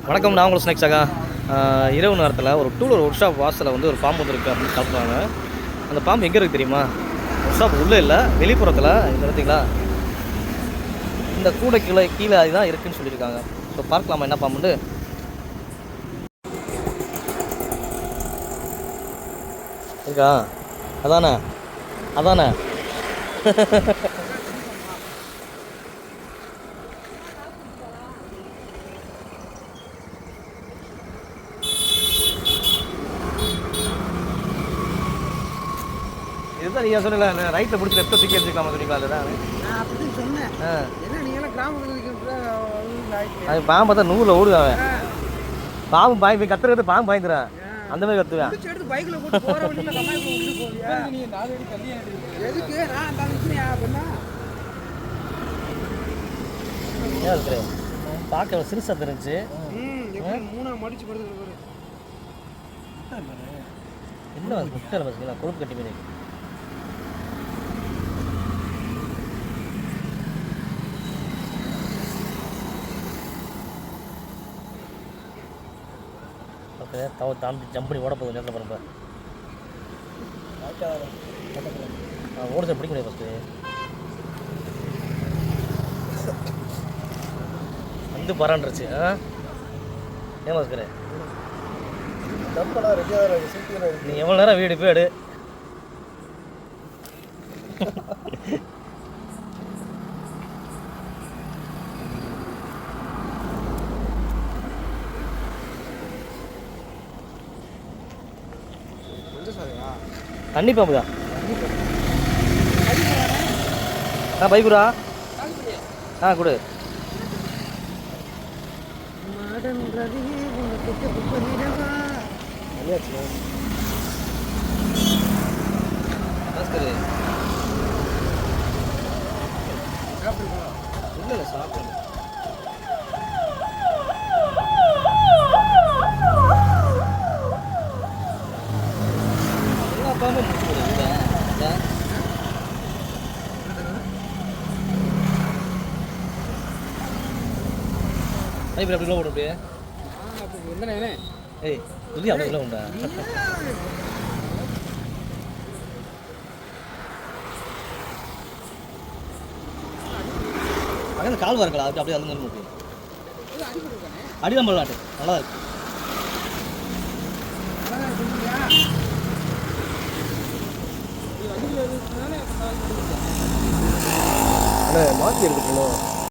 வணக்கம், நான் உங்களை ஸ்நேக்ஸாக. இரவு நேரத்தில் ஒரு டூலர் ஒர்க் ஷாப் வாசலில் வந்து ஒரு பாம்பு வந்துருக்கு அப்படின்னு சொல்கிறாங்க. அந்த பாம்பு எங்கே இருக்குது தெரியுமா? ஒர்க் ஷாப் உள்ளே இல்லை, வெளிப்புறத்தில். இந்த பார்த்தீங்களா, இந்த கூடைக்குள்ளே கீழே அதுதான் இருக்குதுன்னு சொல்லியிருக்காங்க. ஸோ பார்க்கலாமா என்ன பாம்புண்டு. இருக்கா? அதானே அதானே இதுதான் நீங்கள் சொன்னீங்களா, ரைட்டில் பிடிச்சி லெஃப்ட்டில் தூக்கி எடுத்துக்கலாமா சொன்னீங்களா? அதுதான் நான் அப்படின்னு சொன்னேன். ஏன்னா நீங்களாம் கிராமத்தில் அது பாம்பை தான் நூறில் ஓடுவாங்க. பாம்பு பாய் போய் கத்துறது, பாம்பு பாய்ந்துறேன் அந்த மாதிரி கத்துவேன். எடுத்து பைக்கில் போட்டு போகிற வழியில் கம்மாய் கொண்டு போவியா? நீங்கள் 4 அடி தள்ளி எதுக்கு? நான் அந்த விஷயம் அப்படின்னா ஏன் இருக்கிறேன் பார்க்க சிறுசாக தெரிஞ்சு. மூணா மடிச்சு படுத்து என்ன முட்டை பார்த்தீங்களா, கொழுப்பு கட்டி மீன். ஓகே, தாண்டி ஜம்ப் பண்ணி ஓட போகுது நேரத்தில் பாருங்க. ஓடுறது பிடிக்க முடியாது ஃபஸ்ட்டு. வந்து பரான்ருச்சு. ஏன் வச்சுக்கிறேன் நீ எவ்வளோ நேரம் வீடு போய் எடு. தண்ணி பாம்பு தான். பைக்குரா கொடு. இல்லை சாப்பிடு. எல்லா பாம்பும் முடிச்சு கொடுக்குது. இப்படி அப்படி போடும் அப்படியே. ஏய் புதிய அப்படிலாம் உண்டா? அங்கே கால் வரக்கலாம், அப்படி அப்படியே அந்த மாதிரி அடிதான் பண்ணலாட்டு நல்லா இருக்கு. மாற்றி எடுத்துக்கணும்.